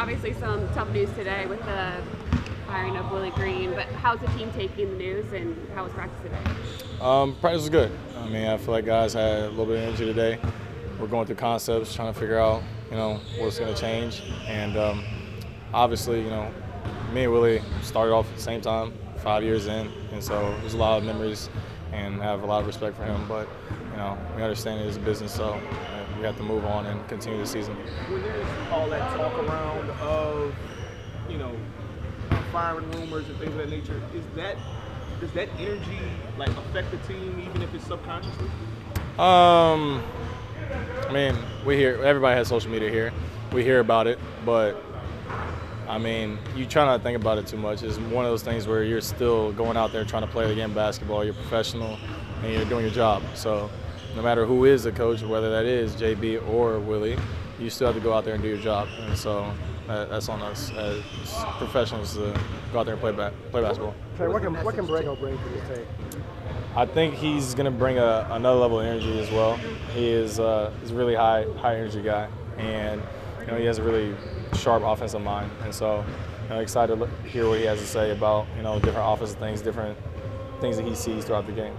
obviously some tough news today with the hiring of Willie Green, but how's the team taking the news and how was practice today? Practice was good. I mean, I feel like guys had a little bit of energy today. We're going through concepts, trying to figure out, what's going to change. And obviously, me and Willie started off at the same time, 5 years in, and so there's a lot of memories and I have a lot of respect for him. But, we understand it is a business, so we have to move on and continue the season. When there's all that talk around of, firing rumors and things of that nature, does that energy affect the team even if it's subconsciously? I mean, everybody has social media here. We hear about it, but I mean, you try not to think about it too much. It's one of those things where you're still going out there trying to play the game of basketball. You're professional and you're doing your job. So no matter who is the coach, whether that is JB or Willie, you still have to go out there and do your job. And so that's on us as professionals to go out there and play basketball. Trey, what can Borrego bring to the team? I think he's going to bring another level of energy as well. He is he's a really high energy guy, and he has a really sharp offensive mind. And so excited to hear what he has to say about different offensive things, different things that he sees throughout the game.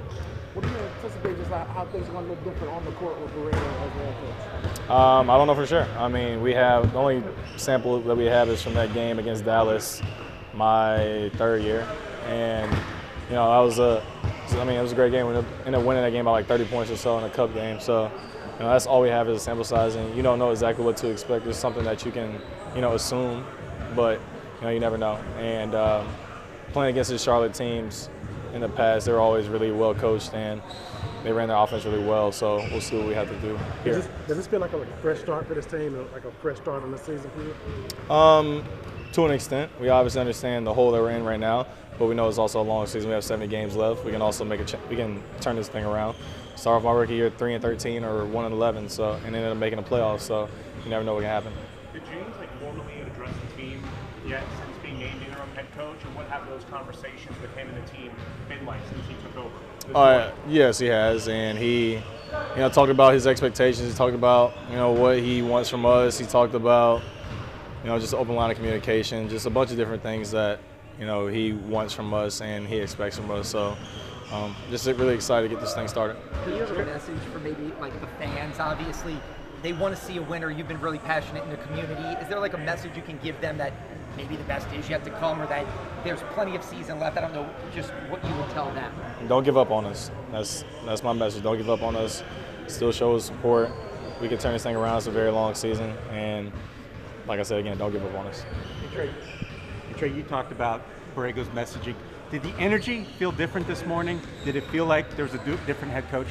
What do you anticipate just how things are going to look different on the court with Borrego as head coach? I don't know for sure. I mean, the only sample that we have is from that game against Dallas, my third year, and it was a great game. We ended up winning that game by like 30 points or so in a cup game. So that's all we have is a sample size, and you don't know exactly what to expect. It's something that you can assume, but you never know. And playing against the Charlotte teams in the past, they were always really well coached and they ran their offense really well. So we'll see what we have to do here. Does this feel like a fresh start for this team, like a fresh start in the season for you? To an extent, we obviously understand the hole that we're in right now, but we know it's also a long season. We have 70 games left. We can also we can turn this thing around. Start off my rookie year 3-13 or 1-11, so and end up making the playoffs. So you never know what can happen. Did James formally address the team yet since being named interim head coach, or what have those conversations with him and the team been like since he took over? Yes, he has, and he talked about his expectations. He talked about what he wants from us. He talked about just open line of communication, just a bunch of different things that he wants from us and he expects from us. So just really excited to get this thing started. Do you have a message for maybe the fans? Obviously, they want to see a winner. You've been really passionate in the community. Is there a message you can give them that maybe the best is yet to come, or that there's plenty of season left? I don't know, just what you would tell them. Don't give up on us. That's my message. Don't give up on us. Still show us support. We can turn this thing around. It's a very long season, and like I said again, don't give up on us. Trey, you talked about Borrego's messaging. Did the energy feel different this morning? Did it feel like there was a different head coach?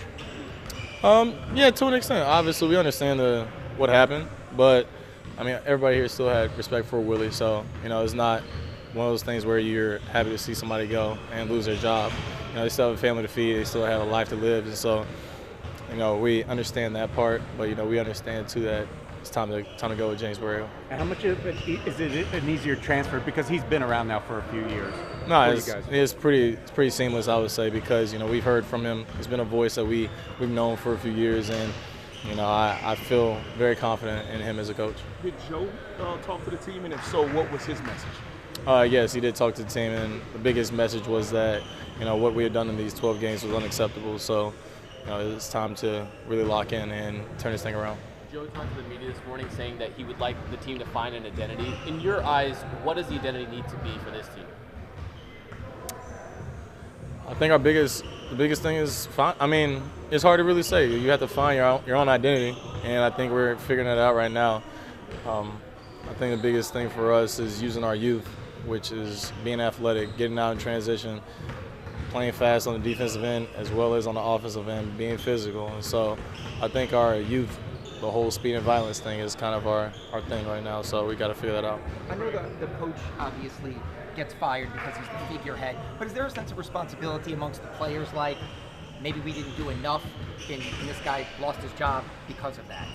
Yeah, to an extent. Obviously, we understand what happened, but I mean, everybody here still had respect for Willie, so it's not one of those things where you're happy to see somebody go and lose their job. They still have a family to feed, they still have a life to live, and so we understand that part, but we understand too that it's time to go with James Borrego. And how much is it an easier transfer because he's been around now for a few years? No, it's pretty seamless, I would say, because we've heard from him. He's been a voice that we've known for a few years, and I feel very confident in him as a coach. Did Joe talk to the team, and if so, what was his message? Yes, he did talk to the team, and the biggest message was that what we had done in these 12 games was unacceptable. So it's time to really lock in and turn this thing around. Joe talked to the media this morning saying that he would like the team to find an identity. In your eyes, what does the identity need to be for this team? I think the biggest thing is it's hard to really say. You have to find your own identity, and I think we're figuring it out right now. I think the biggest thing for us is using our youth, which is being athletic, getting out in transition, playing fast on the defensive end as well as on the offensive end, being physical. And so I think our youth, the whole speed and violence thing is kind of our thing right now, so we got to figure that out. I know the coach obviously gets fired because he's the figurehead, but is there a sense of responsibility amongst the players, like maybe we didn't do enough and this guy lost his job because of that?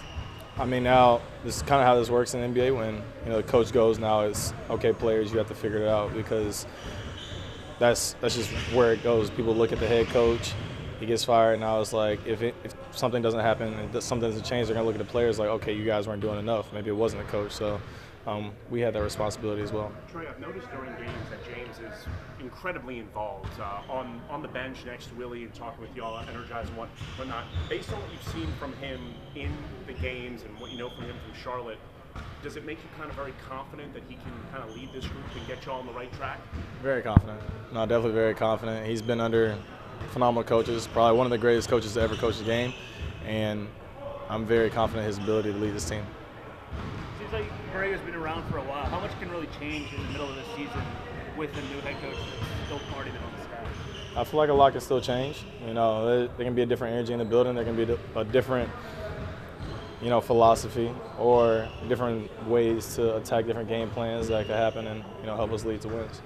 I mean, now this is kind of how this works in the NBA. When the coach goes, now it's okay, players, you have to figure it out, because that's just where it goes. People look at the head coach, he gets fired. Now it's like if something doesn't happen and something doesn't change, they're gonna look at the players like, okay, you guys weren't doing enough. Maybe it wasn't the coach. So we had that responsibility as well. Trey, I've noticed during games that James is incredibly involved on the bench next to Willie and talking with y'all, energizing whatnot. Based on what you've seen from him in the games and what you know from him from Charlotte, does it make you kind of very confident that he can kind of lead this group and get y'all on the right track? Very confident. No, definitely very confident. He's been under phenomenal coaches, probably one of the greatest coaches to ever coach the game, and I'm very confident in his ability to lead this team. Seems like Borrego's been around for a while. How much can really change in the middle of this season with a new head coach that's still already been on the staff? I feel like a lot can still change. You know, there can be a different energy in the building. There can be a different, you know, philosophy or different ways to attack different game plans that could happen and, you know, help us lead to wins.